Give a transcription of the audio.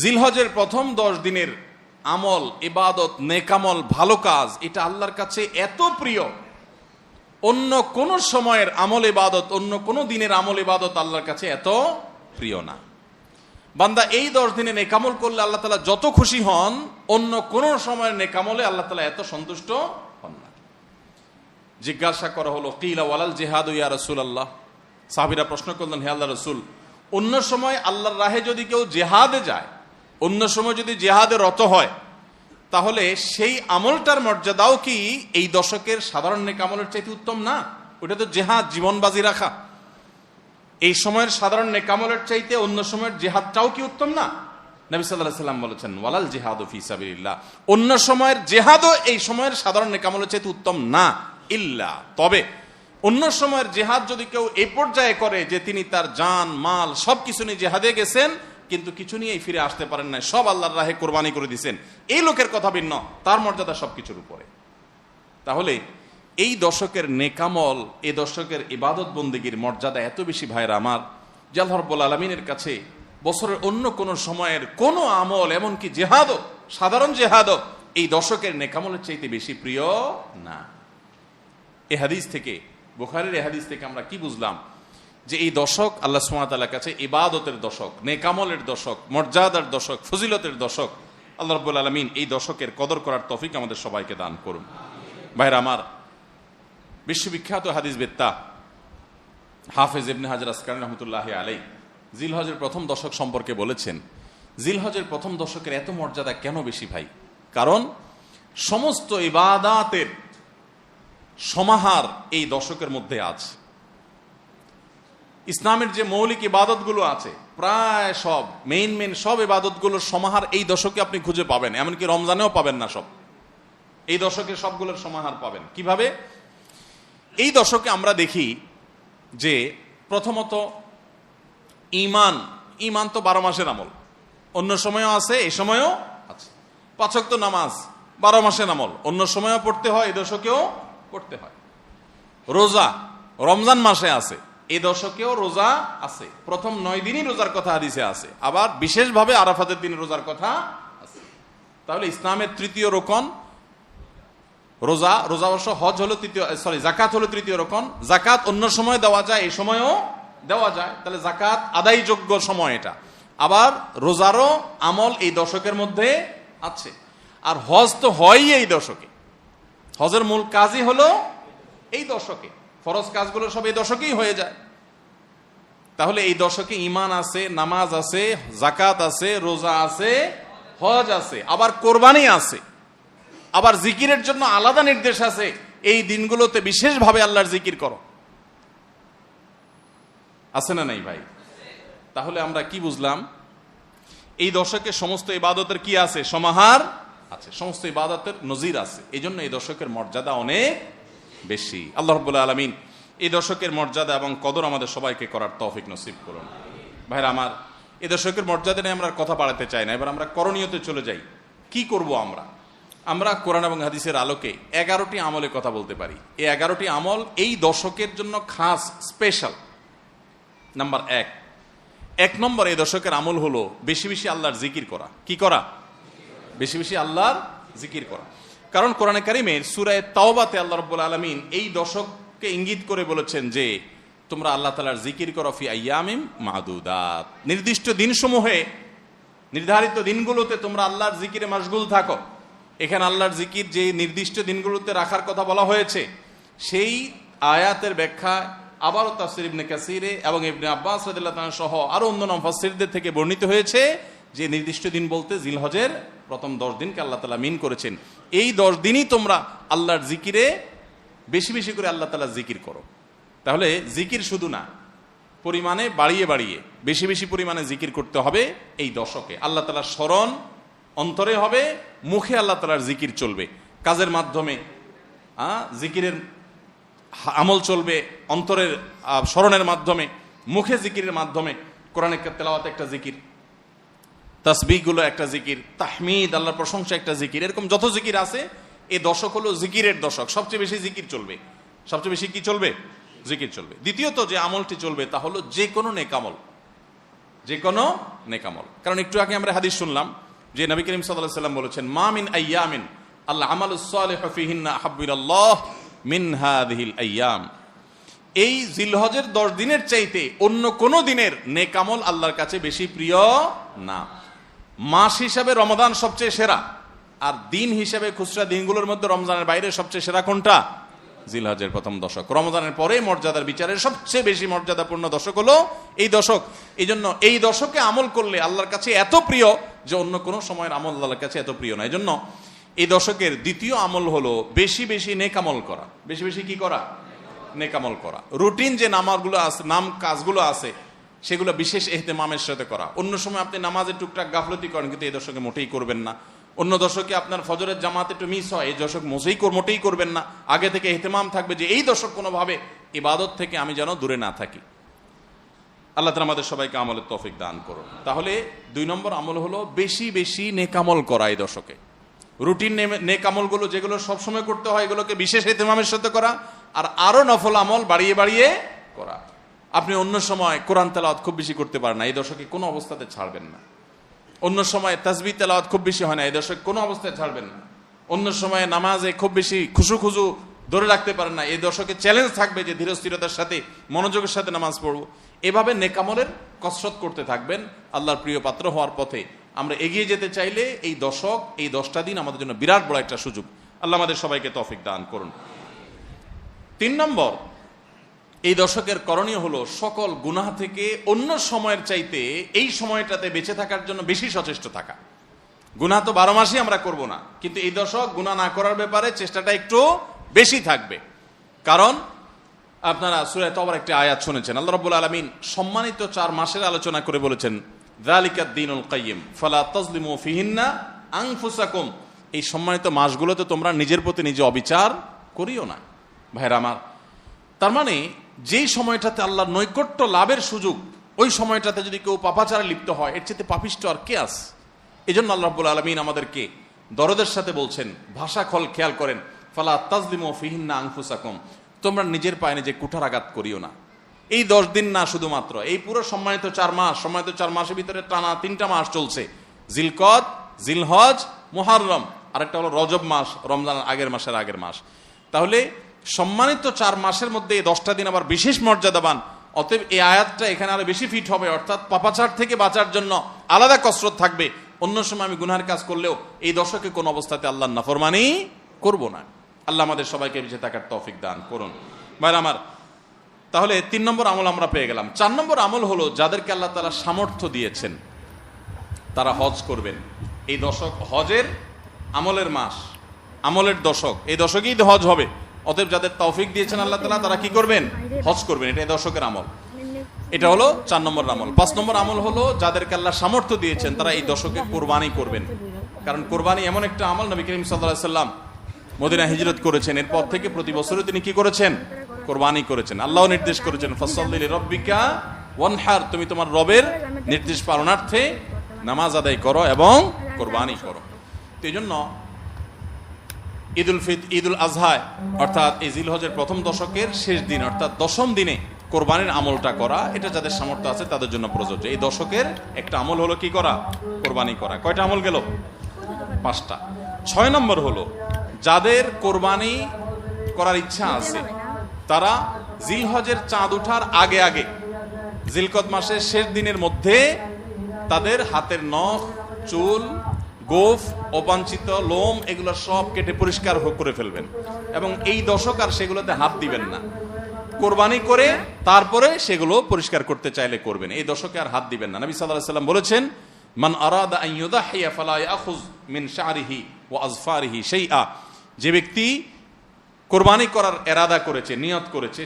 জিলহজের প্রথম 10 দিনের আমল, ইবাদত, নেকামল, ভালো কাজ, এটা আল্লাহর কাছে এত প্রিয়, অন্য কোন সময়ের আমল ইবাদত, অন্য কোন দিনের আমল ইবাদত আল্লাহর কাছে এত প্রিয় না। বান্দা এই 10 দিনে নেকামল করলে আল্লাহ তাআলা যত খুশি হন, অন্য কোন সময়ের নেকামলে আল্লাহ তাআলা এত সন্তুষ্ট হন না। জিজ্ঞাসা করা হলো, কিলা ওয়ালাল জিহাদ ইয়া রাসূলুল্লাহ, সাহাবীরা প্রশ্ন করলেন, হে আল্লাহর রাসূল, অন্য সময় আল্লাহর রাহে যদি কেউ জিহাদে যায়, অন্য সময় যদি জিহাদে রত হয়, তাহলে সেই আমলটার মর্যাদাও কি এই দশকের সাধারণ নেকামলের চাইতে উত্তম না? ওটা তো জিহাদ, জীবন বাজি রাখা। এই সময়ের সাধারণ নেকামলের চাইতে অন্য সময়ের জিহাদটাও কি উত্তম না? নবী সাল্লাল্লাহু আলাইহি ওয়াসাল্লাম বলেছেন, ওয়ালাল জিহাদু ফি সাবিলিল্লাহ, অন্য সময়ের জিহাদও এই সময়ের সাধারণ নেকামলের চাইতে উত্তম না, ইল্লা, তবে অন্য সময়ের জিহাদ যদি কেউ এই পর্যায়ে করে যে তিনি তার জান মাল সবকিছু নিয়ে জিহাদে গেছেন, কিন্তু কিছু নিয়েই ফিরে আসতে পারেন না, সব আল্লাহর রাহে কোরবানি করে দিয়েছেন, এই লোকের কথা ভিন্ন, তার মর্যাদা সবকিছুর উপরে। তাহলে এই দশকের নেকামল, এই দশকের ইবাদত বন্দেগীর মর্যাদা এত বেশি ভাইরা আমার, যে আল্লাহ রাব্বুল আলামিনের কাছে বছরের অন্য কোন সময়ের কোন আমল, এমনকি জিহাদও, সাধারণ জিহাদও এই দশকের নেকামলের চাইতে বেশি প্রিয় না। এই হাদিস থেকে, বুখারীর এই হাদিস থেকে আমরা কি বুঝলাম? যে এই দশক আল্লাহ সুবহানাহু ওয়া তাআলার কাছে ইবাদতের দশক, নেকামলের দশক, মর্যাদার দশক, ফজিলতের দশক। আল্লাহ রাব্বুল আলামিন এই দশকের কদর করার তৌফিক আমাদের সবাইকে দান করুন। ভাইরা আমার, বিশ্ববিখ্যাত হাদিসবেত্তা হাফেজ ইবনে হাজার আসকালানী রাহমাতুল্লাহি আলাইহি জিলহজের প্রথম দশক সম্পর্কে বলেছেন, জিলহজের প্রথম দশকের এত মর্যাদা কেন বেশি ভাই? কারণ সমস্ত ইবাদাতের সমাহার এই দশকের মধ্যে আছে। ইসলামের যে মৌলিক ইবাদতগুলো আছে, প্রায় সব মেইন সব ইবাদতগুলোর সমাহার এই দশকে আপনি খুঁজে পাবেন, এমনকি রমজানেও পাবেন না সব, এই দশকে সবগুলোর সমাহার পাবেন। কিভাবে? এই দশকে আমরা দেখি যে প্রথমত ঈমান তো 12 মাসের আমল, অন্য সময়ও আছে, এই সময়ও আছে। 5 ওয়াক্ত নামাজ 12 মাসের আমল, অন্য সময়ও পড়তে হয়, এই দশকেও পড়তে হয়। রোজা রমজান মাসে আছে, এই দশকেও রোজা আছে, প্রথম 9 দিনই রোজার কথা হাদিসে আছে, আবার বিশেষভাবে আরাফাতের দিন রোজার কথা আছে। তাহলে ইসলামের তৃতীয় রোকন রোজা, রোজা অবশ্য হজ হলো তৃতীয়, যাকাত হলো তৃতীয় রোকন। যাকাত অন্য সময় দেওয়া যায়, এই সময়ও দেওয়া যায়, তাহলে যাকাত আদায়যোগ্য সময় এটা। আবার রোজারও আমল এই দশকের মধ্যে আছে। আর হজ তো হয়ই এই দশকে, হজের মূল কাজই হলো এই দশকে, ফরজ কাজগুলো সব এই দশকেই হয়ে যায়। তাহলে এই দশকে ঈমান আছে, নামাজ আছে, যাকাত আছে, রোজা আছে, হজ আছে, আবার কোরবানি আছে, আবার জিকিরের জন্য আলাদা নির্দেশ আছে, এই দিনগুলোতে বিশেষভাবে আল্লাহর জিকির করো। আছে না নাই ভাই? তাহলে আমরা কি বুঝলাম? এই দশকে সমস্ত ইবাদতের কি আছে? সমাহার আছে, সমস্ত ইবাদতের নজির আছে। এই জন্য এই দশকের মর্যাদা অনেক বেশি। আল্লাহ রাব্বুল আলামিন এই দশকের মর্যাদা এবং কদর আমাদের সবাইকে করার তৌফিক নসিব করুন। ভাইরা আমার, এই দশকের মর্যাদা নিয়ে আমরা কথা বাড়াতে চাই না, এবার আমরা করণীয়তে চলে যাই। কি করব আমরা? আমরা কোরআন এবং হাদিসের আলোকে 11টি আমলের কথা বলতে পারি। এই 11টি আমল এই দশকের জন্য খাস, স্পেশাল। নাম্বার 1 নম্বর এই দশকের আমল হলো বেশি বেশি আল্লাহর জিকির করা। কি করা? বেশি বেশি আল্লাহর জিকির করা। কারণ কোরআনে কারিমের সূরা তাওবাতে আল্লাহ রাব্বুল আলামিন এই দশককে ইঙ্গিত করে বলেছেন যে তোমরা আল্লাহ তাআলার জিকির করো ফি আইয়ামিম মাদুদাত, নির্দিষ্ট দিনসমূহে, নির্ধারিত দিনগুলোতে তোমরা আল্লাহর জিকিরে মাশগুল থাকো। এখানে আল্লাহর জিকির যে নির্দিষ্ট দিনগুলোতে রাখার কথা বলা হয়েছে, সেই আয়াতের ব্যাখ্যা আবারও তাফসীর ইবনে কাসিরে এবং ইবনে আব্বাস রাদিয়াল্লাহু তাআলা সহ আরো অন্যান্য মুফাসসিরদের থেকে বর্ণিত হয়েছে যে নির্দিষ্ট দিন বলতে জিলহজের প্রথম 10 দিনকে আল্লাহ তাআলা মিন করেছেন। এই 10 দিনই তোমরা আল্লাহর জিকিরে বেশি বেশি করে আল্লাহ তাআলার জিকির করো। তাহলে জিকির শুধু না, পরিমাণে বাড়িয়ে বাড়িয়ে বেশি বেশি পরিমাণে জিকির করতে হবে এই দশকে। আল্লাহ তাআলার স্মরণ অন্তরে হবে, মুখে আল্লাহ তাআলার জিকির চলবে, কাজের মাধ্যমে জিকিরের আমল চলবে, অন্তরের স্মরণের মাধ্যমে, মুখে জিকিরের মাধ্যমে। কোরআনের তেলাওয়াত একটা জিকির, তাসবিহগুলো একটা জিকির, তাহমিদ আল্লাহর প্রশংসা একটা জিকির, এরকম যত জিকির আছে এই দশক হলো জিকিরের দশক। সবচেয়ে বেশি জিকির চলবে, সবচেয়ে বেশি কি চলবে? জিকির চলবে। দ্বিতীয়ত যে আমলটি চলবে তা হলো যে কোনো নেক আমল। যে কোনো নেকামল। কারণ একটু আগে আমরা হাদিস শুনলাম যে নবী করিম সাল্লাল্লাহু আলাইহি ওয়াসাল্লাম বলেছেন, মা মিন আইয়ামিন আল্লাহ আমালুস সালিহু ফিহিন্না আহাব্বু ইলাল্লাহ মিন হাযিহিল আইয়াম। এই জিলহজের 10 দিনের চাইতে অন্য কোন দিনের নেকামল আল্লাহর কাছে বেশি প্রিয় না। মাস হিসাবে রমাদান সবচেয়ে সেরা, আর দিন হিসাবে খুচরা দিনগুলোর মধ্যে রমজানের বাইরে সবচেয়ে সেরা কোনটা? জিলহজের প্রথম দশক। রমজানের পরে মর্যাদার বিচারের সবচেয়ে বেশি মর্যাদাপূর্ণ দশক হলো এই দশক। এই জন্য এই দশকে আমল করলে আল্লাহর কাছে এত প্রিয় যে অন্য কোনো সময়ের আমল আল্লাহর কাছে এত প্রিয় না। এই জন্য এই দশকের দ্বিতীয় আমল হলো বেশি বেশি নেকামল করা। বেশি বেশি কি করা? নেকামল করা। রুটিন যে নামাজগুলো আছে, কাজগুলো আছে, সেগুলো বিশেষ ইহতেমামের সাথে করা। অন্য সময় আপনি নামাজে টুকটাক গাফলতি করেন, কিন্তু এই দশকে মোটেই করবেন না। অন্য দশকে আপনার ফজরের জামাত একটু মিস হয়, এই দশক মোটেই করবেন না। আগে থেকে ইহতেমাম থাকবে যে এই দশক কোনোভাবে ইবাদত থেকে আমি যেন দূরে না থাকি। আল্লাহ তাআলা আমাদের সবাইকে আমলের তৌফিক দান করুন। তাহলে 2 নম্বর আমল হলো বেশি বেশি নেকামল করা এই দশকে। রুটিন নেকামলগুলো যেগুলো সবসময় করতে হয়, এগুলোকে বিশেষ ইহতেমামের সাথে করা, আর আরো নফল আমল বাড়িয়ে বাড়িয়ে করা। আপনি অন্য সময় কোরআন তেলাওয়াত খুব বেশি করতে পারেন না, এই দশকে কোনো অবস্থাতে ছাড়বেন না। অন্য সময় তাসবিহ তেলাওয়াত খুব বেশি হয় না, এই দশকে কোনো অবস্থায় ছাড়বেন না। অন্য সময় নামাজে খুব বেশি খুশু ধরে রাখতে পারেন না, এই দশকে চ্যালেঞ্জ থাকবে যে ধীরস্থিরতার সাথে মনোযোগের সাথে নামাজ পড়বো। এভাবে নেকামলের কসরত করতে থাকবেন আল্লাহর প্রিয় পাত্র হওয়ার পথে। আমরা এগিয়ে যেতে চাইলে এই দশক, এই 10টা দিন আমাদের জন্য বিরাট বড় একটা সুযোগ। আল্লাহ আমাদের সবাইকে তৌফিক দান করুন। 3 নম্বর, এই দশকের করণীয় হলো সকল গুনাহ থেকে অন্য সময়ের চাইতে এই সময়টাতে বেঁচে থাকার জন্য বেশি সচেষ্ট থাকা। গুনাহ তো 12 মাসই আমরা করব না, কিন্তু এই দশক গুনাহ না করার ব্যাপারে চেষ্টাটা একটু বেশি থাকবে। কারণ আপনারা সূরা তাওবার একটি আয়াত শুনেছেন, আল্লাহ রাব্বুল আলামিন সম্মানিত 4 মাসের আলোচনা করে বলেছেন, যালিকাদ দীনুল কাইয়্যিম ফালা তাজলিমু ফিহিন্না আনফুসাকুম। এই সম্মানিত মাসগুলোতে তোমরা নিজের প্রতি নিজে অবিচার করিও না। ভাইরা আমার, তার মানে যেই সময়টাতে আল্লাহর নৈকট্য লাভের সুযোগ, ওই সময়টাতে যদি কেউ পাপাচারে লিপ্ত হয়, এর চেয়ে পাপিষ্ঠ আর কে আছে? এই জন্য আল্লাহ রাব্বুল আলামিন আমাদেরকে দরদের সাথে বলছেন, ভাষা খেয়াল করেন, ফালা তাজলিমু ফিহিন্না আনফুসাকুম, তোমরা নিজের পায়ে নিজে কুঠারাঘাত করিও না। এই 10 দিন না, শুধুমাত্র এই পুরো সম্মানিত 4 মাস, সম্মানিত 4 মাসের ভিতরে টানা 3টা মাস চলছে, জিলকদ, জিলহজ, মুহররম, আরেকটা হলো রজব মাস, রমজানের আগের মাস। তাহলে সম্মানিত 4 মাসের মধ্যে এই 10টা দিন আবার বিশেষ মর্যাদাবান। অতএব এই আয়াতটা এখানে আরো বেশি ফিট হবে, অর্থাৎ পাপাচার থেকে বাঁচার জন্য আলাদা কসরত থাকবে। অন্য সময় আমি গুনাহের কাজ করলেও এই দশকে কোন অবস্থাতে আল্লাহর নাফরমানি করব না। আল্লাহ আমাদের সবাইকে বেঁচে থাকার তৌফিক দান করুন। ভাইরা আমার, তাহলে 3 নম্বর আমল আমরা পেয়ে গেলাম। 4 নম্বর আমল হলো যাদেরকে আল্লাহ তাআলা সামর্থ্য দিয়েছেন তারা হজ করবেন। এই দশক হজের আমলের মাস, আমলের দশক, এই দশকেই হজ হবে। অতএব যাদের তৌফিক দিয়েছেন আল্লাহ তাআলা, তারা কি করবেন? হজ করবেন। এটা এই দশকের আমল। এটা হলো 4 নম্বর আমল। 5 নম্বর আমল হলো যাদেরকে আল্লাহ সামর্থ্য দিয়েছেন তারা এই দশকে কোরবানি করবেন। কারণ কোরবানি এমন একটা আমল, নবী করিম সাল্লাল্লাহু আলাইহি সাল্লাম মদিনা হিজরত করেছেন, এরপর থেকে প্রতি বছরই তিনি কি করেছেন? কোরবানি করেছেন। আল্লাহ নির্দেশ করেছেন, ফাসাল্লি লিরাব্বিকা ওয়ানহার, তুমি তোমার রবের নির্দেশ পালনার্থে নামাজ আদায় করো এবং কোরবানি করো। তো এই জন্য ঈদুল আজহা অর্থাৎ এই জিলহজের প্রথম দশকের শেষ দিন অর্থাৎ 10ম দিনে কোরবানির আমলটা করা, এটা যাদের সামর্থ্য আছে তাদের জন্য প্রযোজ্য। এই দশকের একটা আমল হলো কি করা? কোরবানি করা। কয়টা আমল গেল? 5টা। 6 নম্বর হলো যাদের কোরবানি করার ইচ্ছা আছে তারা জিলহজের চাঁদ ওঠার আগে আগে জিলকদ মাসের শেষ দিনের মধ্যে তাদের হাতের নখ, চুল, গোফ, অবাঞ্ছিত লোম এগুলো সব কেটে পরিষ্কার করে ফেলবেন এবং এই দশক আর সেগুলোতে হাত দিবেন না। কোরবানি করে তারপরে সেগুলো পরিষ্কার করতে চাইলে করবেন, এই দশকে আর হাত দিবেন না। নবী সাল্লাল্লাহু আলাইহি ওয়াসাল্লাম বলেছেন, মান আরাদা আন ইউদাহিয়া ফালা ইয়াখুয মিন শা'রিহি ওয়া আযফারিহি শাইআ, যে ব্যক্তি কোরবানি করার ইরাদা করেছে, নিয়ত করেছে,